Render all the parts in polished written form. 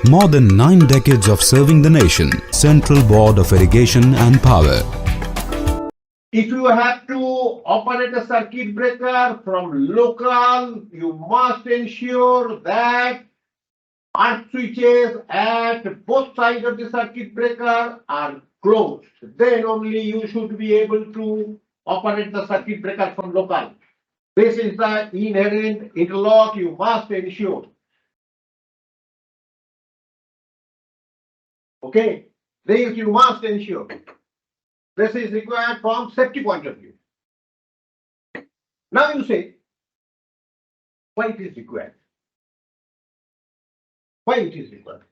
More than 9 decades of serving the nation. Central Board of Irrigation and Power. If you have to operate a circuit breaker from local, you must ensure that arc switches at both sides of the circuit breaker are closed. Then only you should be able to operate the circuit breaker from local. This is the inherent interlock you must ensure. Okay, this you must ensure. This is required from safety point of view. Now you say, why it is required? Why it is required?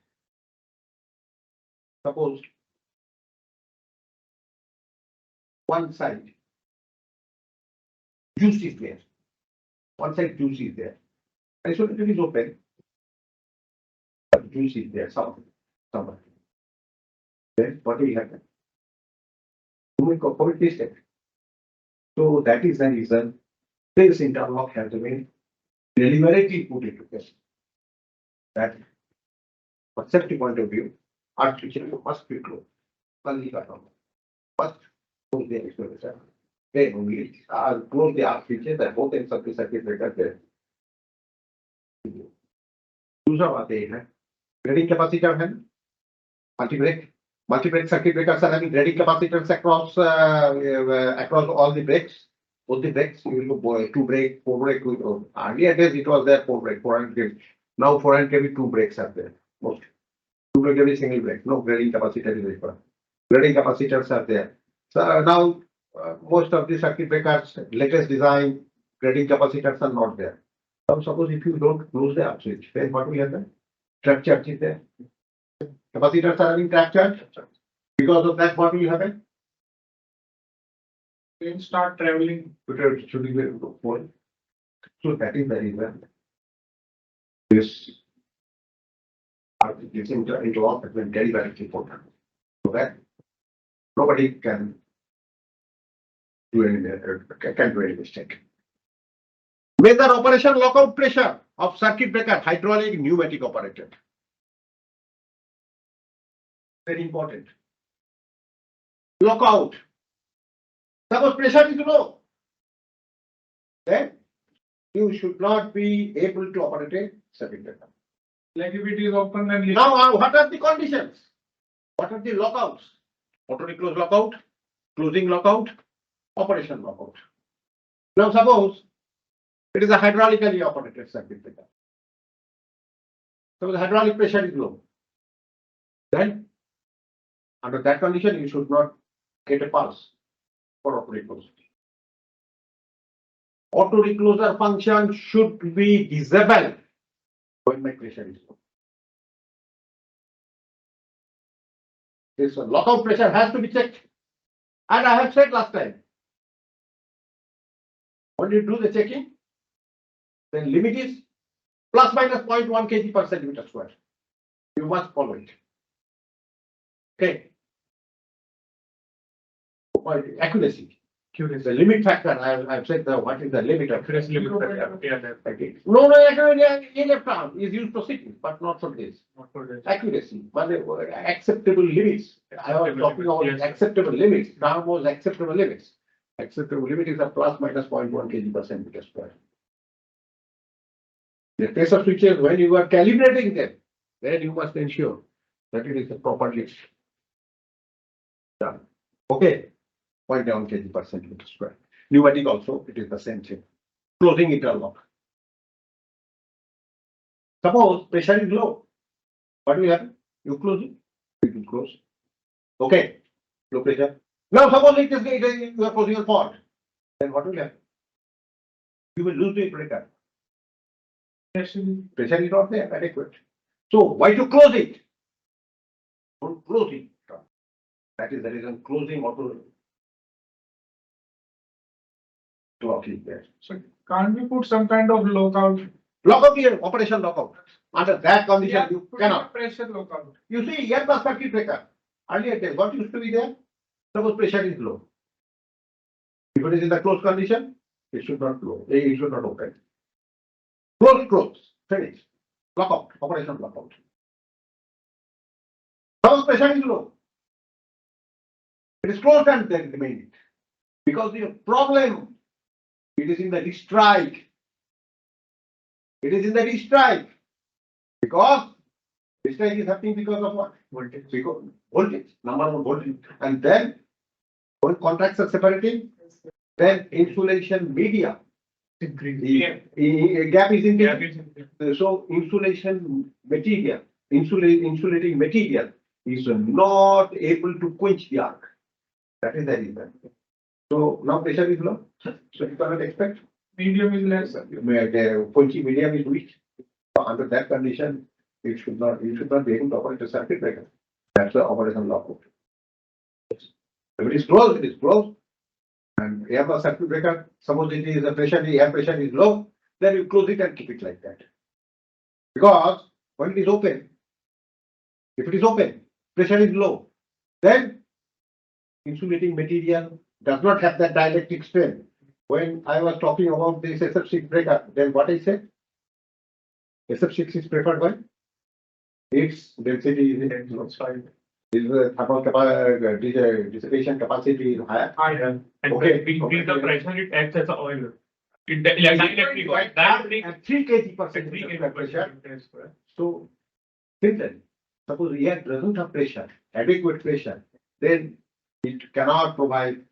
Suppose one side juice is there. One side juice is there. Isolated is open. But juice is there somewhere. Then what will happen? So that is the reason this interlock has been deliberately put into place. That from safety point of view, arc switches must be closed. First, close the exposure. Then only close the arc switches at both ends of the circuit breaker there. दूसरा बात ये है, grading capacitor है, multi-break circuit breakers are having grading capacitors across all the breaks. Both the breaks, you will go 2 break, 4 break. Earlier days it was there 4 break, 400 kV. Now 400 kV 2 breaks are there. Most 200 kV single break. No grading capacitor is required. Grading capacitors are there. So now most of the circuit breakers, latest design, grading capacitors are not there. Now suppose if you don't close the arc switch, then what will happen? Trap charge is there. Capacitors are having trap charge. Because of that, what will happen? Then start traveling. It should be full. So that is the reason this interlock has been very, very important. So that nobody can do any mistake. Measure operation lockout pressure of circuit breaker, hydraulic, pneumatic operated. Very important. Lockout. Suppose pressure is low, then you should not be able to operate a circuit breaker. Like if it is open and Now, what are the conditions? What are the lockouts? Auto reclose lockout, closing lockout, operation lockout. Now, suppose it is a hydraulically operated circuit breaker. So the hydraulic pressure is low. Then, under that condition, you should not get a pulse for auto reclose. Auto recloser function should be disabled when my pressure is low. This lockout pressure has to be checked. And I have said last time, when you do the checking, then limit is plus minus 0.1 kg per centimeter square. You must follow it. Okay. Accuracy. The limit factor, I've said what is the limit of accuracy limit factor. No, left arm is used for sitting, but not for this. not for this. Accuracy, but acceptable limits. I was talking about acceptable limits. Now was acceptable limits. Acceptable limit is a plus minus 0.1 kg per centimeter square. The pressure switches, when you are calibrating them, then you must ensure that it is properly done. Okay. 0.1 kg per centimeter square. Pneumatic also, it is the same thing. Closing interlock. Suppose pressure is low. What will happen? You close it. It will close. Okay. Low pressure. Now suppose you are closing a fault. Then what will happen? You will lose the breaker. Pressure is not there, adequate. So why to close it? Don't close it. That is the reason closing auto clock is there. So can't we put some kind of lockout? Lockout here, operation lockout. Under that condition, you cannot. Pressure lockout. You see, here the circuit breaker. Earlier days, what used to be there? Suppose pressure is low. If it is in the closed condition, it should not flow. It should not open. Close, finish. Lockout, operation lockout. Suppose pressure is low. It is closed and then remain. Because the problem, it is in the distrike. It is in the distrike. Because distrike is happening because of what? Voltage. Because voltage, number of voltage. And then when contracts are separating, then insulation media. Gap is increasing. So insulation material, insulating material is not able to quench the arc. That is the reason. So now pressure is low. So you cannot expect. Medium is less. The quenching medium is weak. So under that condition, you should not be able to operate a circuit breaker. That's the operation law. If it is closed, it is closed. And you have a circuit breaker, suppose it is the pressure, the air pressure is low, then you close it and keep it like that. Because when it is open, if it is open, pressure is low, then insulating material does not have that dielectric strength. When I was talking about this SF6 breaker, then what I said? SF6 is preferred by its density is high. Its thermal dissipation capacity is higher. Higher. And Okay. when we increase the pressure, it acts as an oil. It dielectric oil. At 3 kg per centimeter pressure. So, then, suppose air doesn't have pressure, adequate pressure, then it cannot provide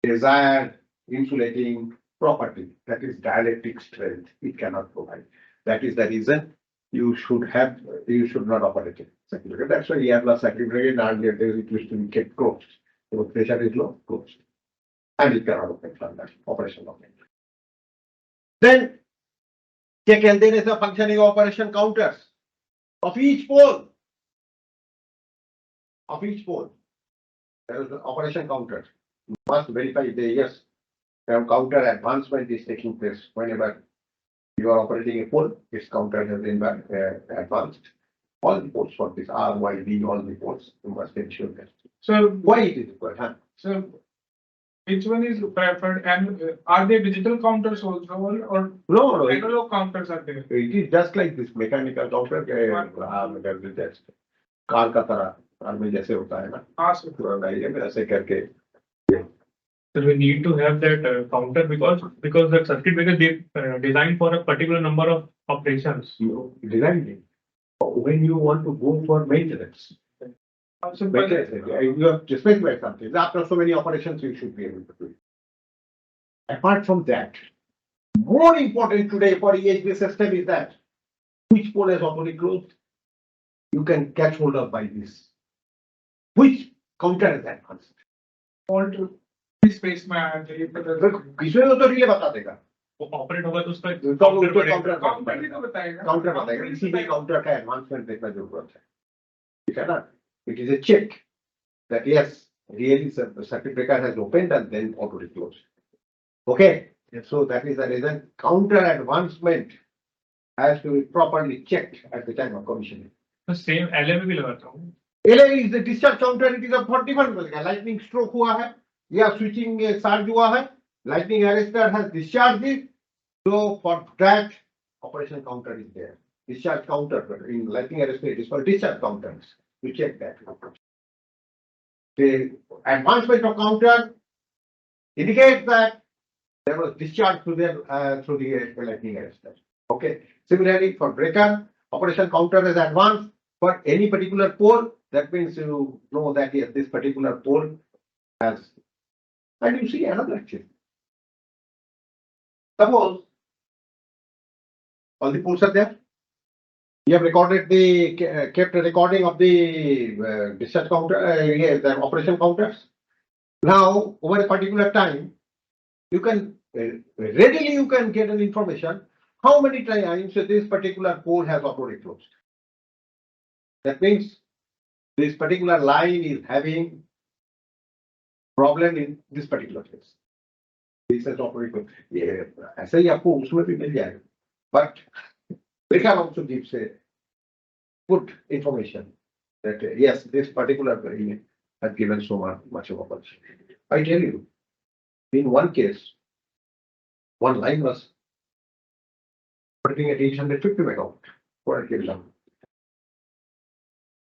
desired insulating property. That is dielectric strength. It cannot provide. That is the reason you should not operate it. That's why air plus circuit breaker in earlier days it used to be kept closed. So pressure is low, closed. And it cannot open from that operation of it. Then check and there is a functioning operation counters of each pole. Of each pole. There is an operation counter. You must verify the yes. Counter advancement is taking place whenever you are operating a pole, its counter has been advanced. All the poles for this R, Y, B, all the poles, you must ensure that. So Why it is required? Huh? So which one is preferred, and are they digital counters also, or No, it analog counters are there? is just like this mechanical counter. Just car का तरह car में जैसे होता है ना, हाँ sir. पूरा diagram में ऐसे करके. So we need to have that counter because the circuit breaker is designed for a particular number of operations. You design it when you want to go for maintenance. Also, Maintenance, you have to specify something. After so many operations, you should be able to do it. Apart from that, more important today for EHV system is that which pole is already closed. You can catch hold of by this. Which counter is advanced? all to space में आ जाइए इसमें तो relay बता देगा. वो operate होगा तो उसका काउंटर ही तो बताएगा. काउंटर बताएगा. इसीलिए काउंटर का एडवांसमेंट देखना जरूरत है. ठीक है ना? It is a check that yes, really the circuit breaker has opened and then auto closed. Okay, so that is the reason counter advancement has to be properly checked at the time of commissioning. तो same LM भी लगाता हूँ. LA is the discharge counter. It is a 41 बोलेगा. Lightning stroke हुआ है या switching charge हुआ है. Lightning arrestor has discharged it. So for that operation counter is there. Discharge counter in lightning arrestor it is called discharge counters. You check that. The advancement of counter indicates that there was discharge through the lightning arrestor. Okay. Similarly, for breaker, operation counter is advanced for any particular pole. That means you know that yes, this particular pole has. And you see another action. Suppose all the poles are there. You have recorded kept a recording of the discharge counter, the operation counters. Now, over a particular time, you can readily you can get an information how many times this particular pole has already closed. That means this particular line is having problem in this particular case. This has already closed. ऐसे ही आपको उसमें भी मिल जाएगा. But we can also give say good information that yes, this particular unit has given so much of opportunity. I tell you, in one case, one line was operating at 850 megawatt for a kilowatt.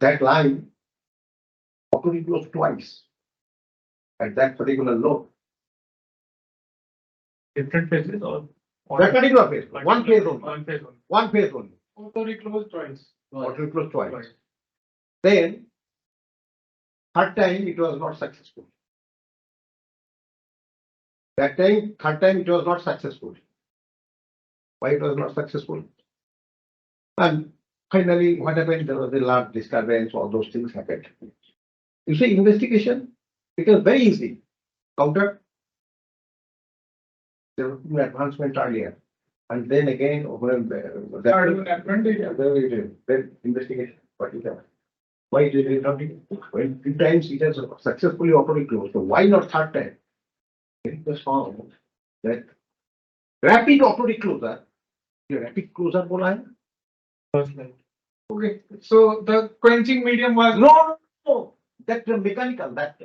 That line auto reclose twice at that particular load. Different phases or? That particular phase, one phase only, One phase only. one phase only, Auto reclose twice. auto reclose twice. Then, third time it was not successful. That time, third time it was not successful. Why it was not successful? And finally, what happened? There was a large disturbance, all those things happened. You see, investigation, it was very easy. Counter, there was no advancement earlier. And then again, when Third happened, then investigation, what is that? Why it is not? When 2 times it has successfully auto closed, so why not third time? It was found that rapid auto recloser, the rapid closer bola hai? First line. okay, so the quenching medium was. No, that mechanical, that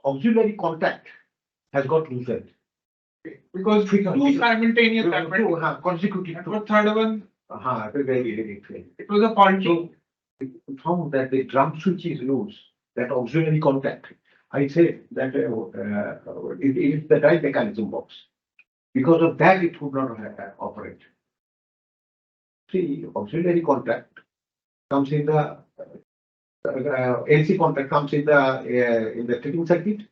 auxiliary contact has got loosened. Because two simultaneous happened. Consecutive. And for third one, Very. it was a faulty. So we found that the drum switch is loose, that auxiliary contact. I said that it is the drive mechanism box. Because of that, it would not operate. See, auxiliary contact comes in the AC contact comes in the tripping circuit,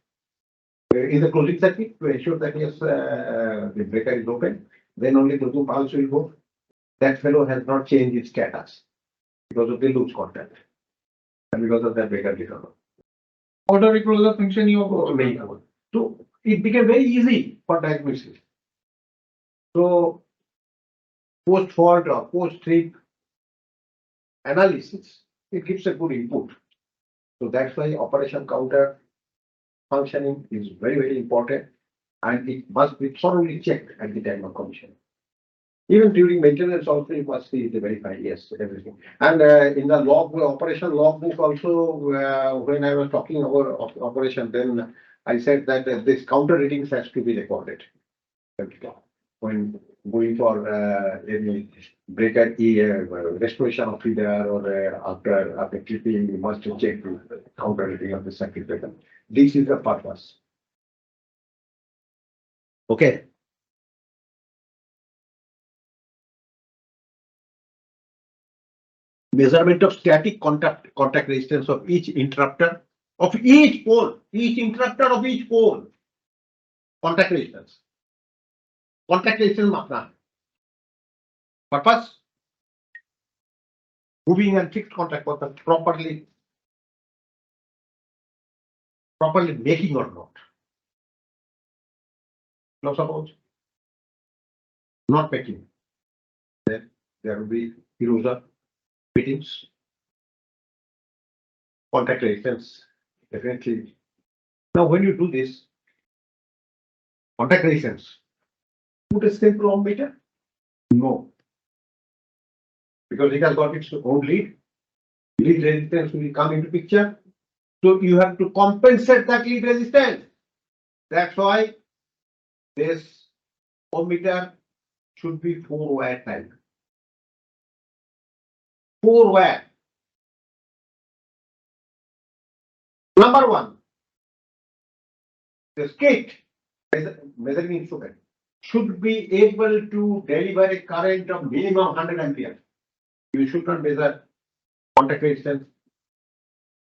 in the closing circuit to ensure that yes, the breaker is open. Then only the two pulse will go. That fellow has not changed its status because of the loose contact and because of that breaker determined. Auto recloser function you have. So it became very easy for diagnosis. So post fault or post trip analysis, it gives a good input. So that's why operation counter functioning is very, very important, and it must be thoroughly checked at the time of commission. Even during maintenance also you must see to verify, yes, everything. And in the log operation logbook also, when I was talking about operation, then I said that this counter readings has to be recorded. When going for any breaker restoration of feeder or after clipping, you must check the counter reading of the circuit breaker. This is the purpose. Okay. Measurement of static contact resistance of each interrupter of each pole, each interrupter of each pole. Contact resistance. Contact resistance mapna. Purpose. Moving and fixed contact was properly making or not. No, suppose not making. Then there will be erosion, fittings, contact resistance, definitely. Now, when you do this, contact resistance, put a simple ohm meter? No. Because it has got its own lead. Lead resistance will come into picture. So you have to compensate that lead resistance. That's why this ohm meter should be 4-wire type. 4-wire. Number one, the skate measuring instrument should be able to deliver a current of minimum 100 ampere. You should not measure contact resistance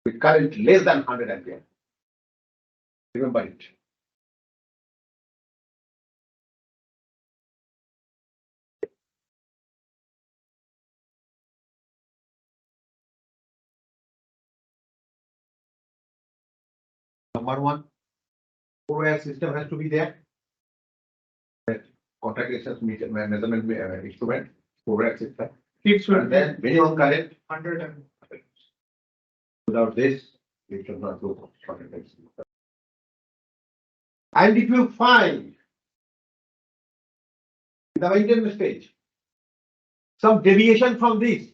with current less than 100 ampere. Remember it. Number one, 4-wire system has to be there. Contact resistance measurement instrument, 4-wire system. And then minimum current 100 and without this, you should not do contact resistance. And if you find in the maintenance stage some deviation from this,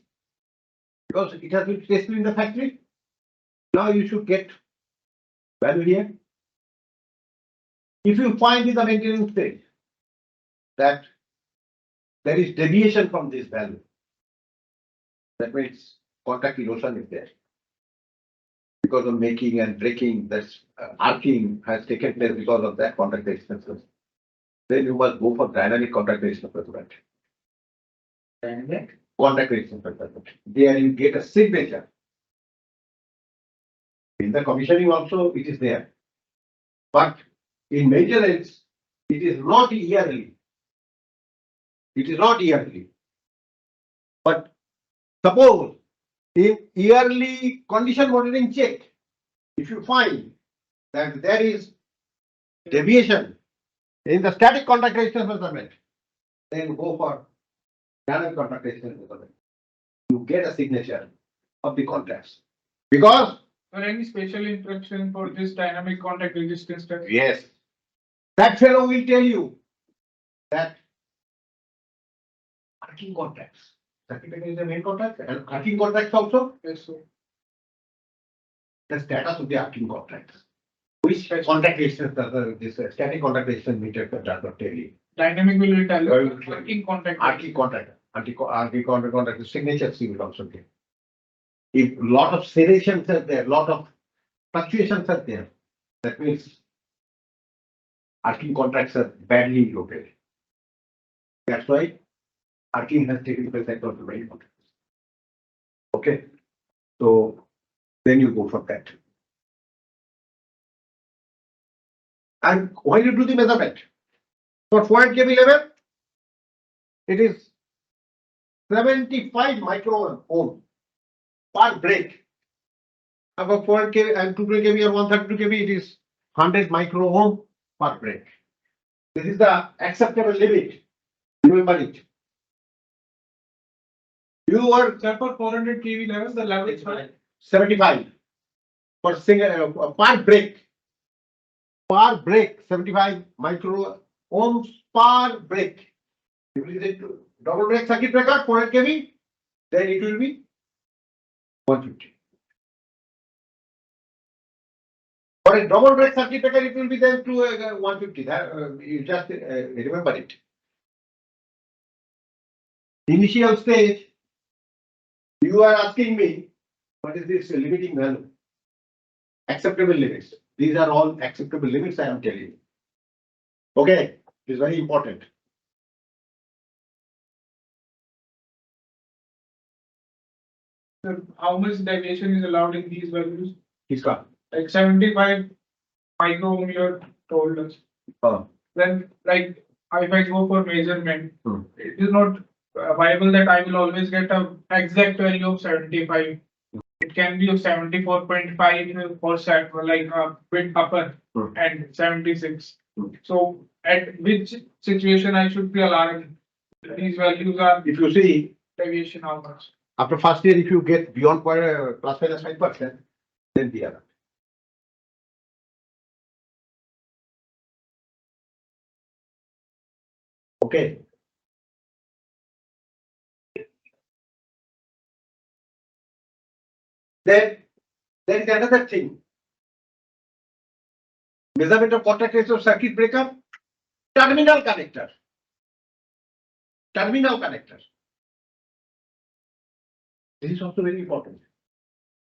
because it has been tested in the factory, now you should get value here. If you find in the maintenance stage that there is deviation from this value, that means contact erosion is there. because of making and breaking, that's arcing has taken place because of that contact resistance. Then you must go for dynamic contact resistance measurement. Dynamic contact resistance measurement. There you get a signature. In the commissioning also it is there. But in maintenance, it is not yearly. It is not yearly. But suppose in yearly condition monitoring check, if you find that there is deviation in the static contact resistance measurement, then go for dynamic contact resistance measurement. You get a signature of the contacts. Because Or any special instruction for this dynamic contact resistance test? yes, that fellow will tell you that arcing contacts. Circuit breaker is the main contact and arcing contacts also. Yes, sir. The status of the arcing contacts. Which contact resistance this static contact resistance meter does not tell you. Dynamic will tell Well, you working contact. Arcing contact, the signatures you will also get. If lot of serrations are there, lot of fluctuations are there, that means arcing contacts are badly located. That's why arcing has taken place across the main contacts. Okay, so then you go for that. And when you do the measurement for 400 kV level, it is 75 micro ohm per break. Above 400 kV and 220 kV or 132 kV, it is 100 micro ohm per break. This is the acceptable limit. Remember it. You are Sir, for 400 kV level, the level is 75 for single per break. Per break, 75 micro ohms per break. If it is a double break circuit breaker, 400 kV, then it will be 150. For a double break circuit breaker, it will be then to 150. That, you just remember it. Initial stage, you are asking me, what is this limiting value? Acceptable limits. These are all acceptable limits I am telling you. Okay, it is very important. Sir, how much deviation is allowed in these values? Iska. Like 75 micro ohm you told us. Then like if I go for measurement, it is not viable that I will always get a exact value of 75. It can be of 74.5 for set like a bit upper and 76. So at which situation I should be alarmed? These values are If you see, deviation how much? after first year, if you get beyond plus minus 5%, then the other. Okay. Then there is another thing. Measurement of contact ratio of circuit breaker, terminal connector. Terminal connector. This is also very important.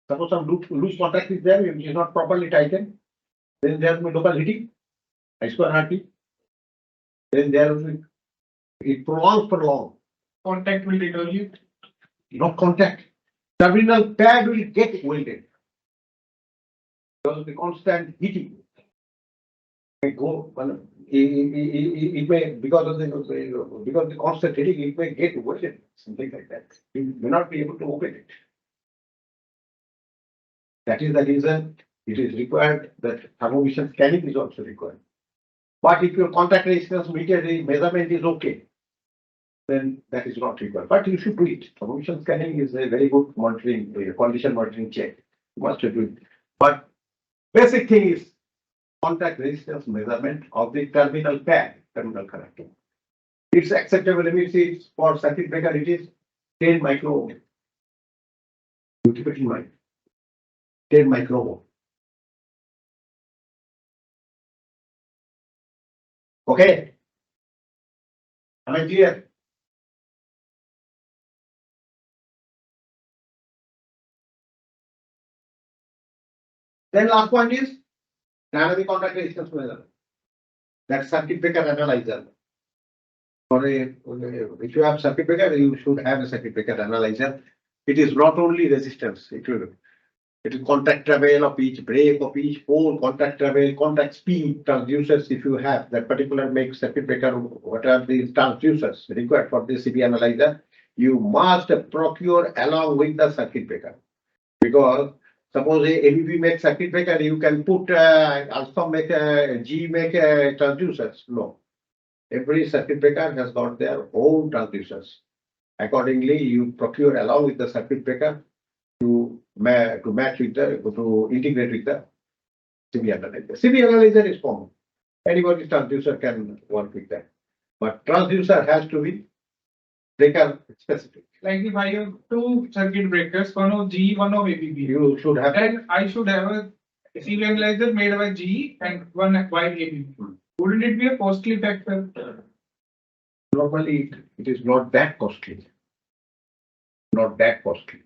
Suppose some loose contact is there, which is not properly tightened, then there will be local heating, I square RT. Then there will be, it prolongs for long. Contact will deteriorate. Not contact. Terminal pad will get welded. Because of the constant heating. May go, it may, because of the constant heating, it may get welded, something like that. You may not be able to open it. That is the reason it is required that thermovision scanning is also required. But if your contact resistance meter measurement is okay, then that is not required. But you should do it. Thermovision scanning is a very good monitoring, condition monitoring check. You must do it. But basic thing is contact resistance measurement of the terminal pad, terminal connector. Its acceptable limit is for circuit breaker, it is 10 micro ohm. You keep it in mind. 10 micro ohm. Okay. Am I clear? Then last point is dynamic contact resistance measure. That circuit breaker analyzer. For a, if you have circuit breaker, you should have a circuit breaker analyzer. It is not only resistance, it will contact travel of each break of each pole, contact travel, contact speed, transducers. If you have that particular make circuit breaker, what are the transducers required for the CB analyzer, you must procure along with the circuit breaker. Because suppose a ABB make circuit breaker, you can put also make a G make a transducers. No. Every circuit breaker has got their own transducers. Accordingly, you procure along with the circuit breaker to match with the, to integrate with the CB analyzer. CB analyzer is common. Anybody's transducer can work with that. But transducer has to be breaker specific. Like if I have two circuit breakers, one of G, one of ABB, You should have. then I should have a CB analyzer made by G and one by ABB. Wouldn't it be a costly factor? Normally, it is not that costly. Not that costly.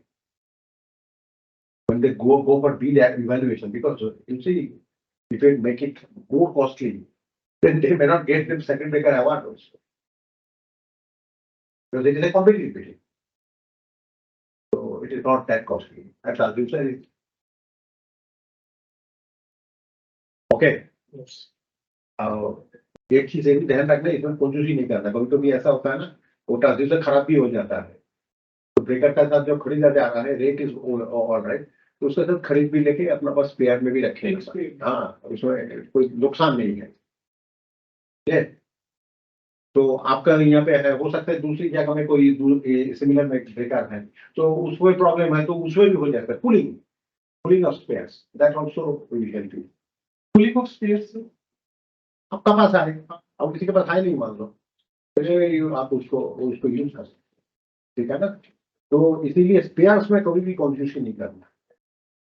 When they go for bid evaluation, because you see, if they make it more costly, then they may not get them second breaker award also. Because it is a competitive bidding. So it is not that costly. That's our user. Okay. Yes. एक चीज ये भी ध्यान रखना, इसमें कंजूसी नहीं करना. कभी कभी ऐसा होता है ना, वो ट्रांसड्यूसर खराब भी हो जाता है, तो ब्रेकर का साथ जो खरीदा जा रहा है रेट इज ऑल राइट, तो उसके साथ खरीद भी लेके अपना पास स्पेयर में भी रखे. हाँ, उसमें कोई नुकसान नहीं है. तो आपका यहाँ पे है, हो सकता है दूसरी जगह में कोई सिमिलर ब्रेकर है, तो उसमें प्रॉब्लम है, तो उसमें भी हो जाता है. Pulling of spares, that also will help you. Pulling of spares. आपका पास है, अब किसी के पास है नहीं, मान लो, तो आप उसको यूज कर सकते, ठीक है ना. तो इसीलिए स्पेयर्स में कभी भी कंफ्यूजन नहीं करना.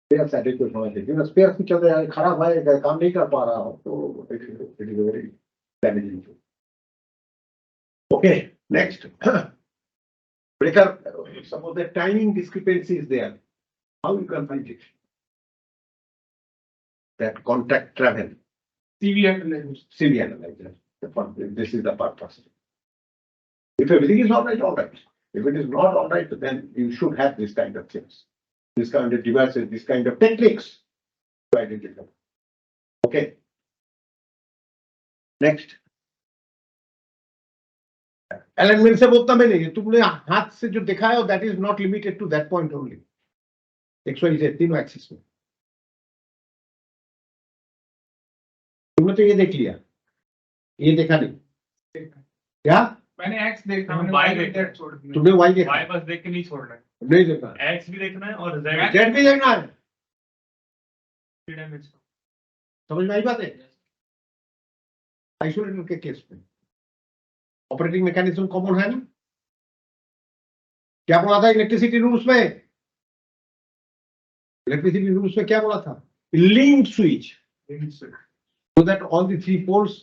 स्पेयर्स एडिक्वेट होना चाहिए, क्योंकि स्पेयर्स की चलते हैं, खराब है, काम नहीं कर पा रहा हो, तो it is very damaging. Okay, next breaker. Suppose the timing discrepancy is there, how you can find it? That contact travel. CB analyzer. CB analyzer. This is the purpose. If everything is all right. If it is not all right, then you should have this kind of things, this kind of devices, this kind of techniques to identify. Okay. Next. Alignment से बोलता मैं नहीं, तुमने हाथ से जो दिखाया हो, that is not limited to that point only. XYZ तीनों एक्सिस में. तुमने तो ये देख लिया, ये देखा नहीं क्या? मैंने X देखा, मैंने Y Y देखा. छोड़ दिया. तुमने Y देखा? Y बस देख के नहीं छोड़ना है, नहीं देखा. X भी देखना है और Z भी देखना है. Z. समझ में आई बात है? आइसोलेटर के केस में ऑपरेटिंग मैकेनिज्म कॉमन है ना. क्या बोला था इलेक्ट्रिसिटी रूल्स में? इलेक्ट्रिसिटी रूल्स में क्या बोला था? Linked switch, so that all the three poles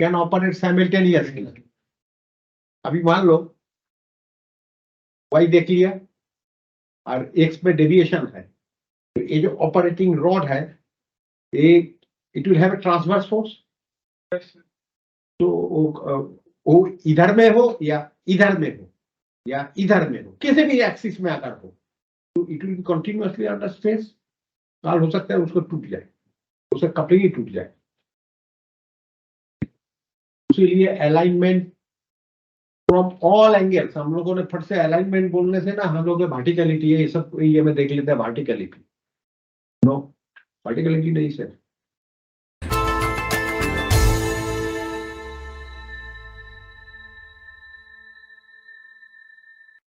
can operate simultaneously. अभी मान लो Y देख लिया और X में डेविएशन है, तो ये जो ऑपरेटिंग रॉड है, ये it will have a transverse force. तो वो इधर में हो या इधर में हो या इधर में हो, किसी भी एक्सिस में अगर हो, तो it will continuously under stress. काल हो सकता है उसको टूट जाए, उसका कपलिंग ही टूट जाए. इसीलिए अलाइनमेंट फ्रॉम ऑल एंगल्स. हम लोगों ने फट से अलाइनमेंट बोलने से ना, हम लोग वर्टिकलिटी है, ये सब ये में देख लेते हैं वर्टिकलिटी. नो, वर्टिकलिटी नहीं सर.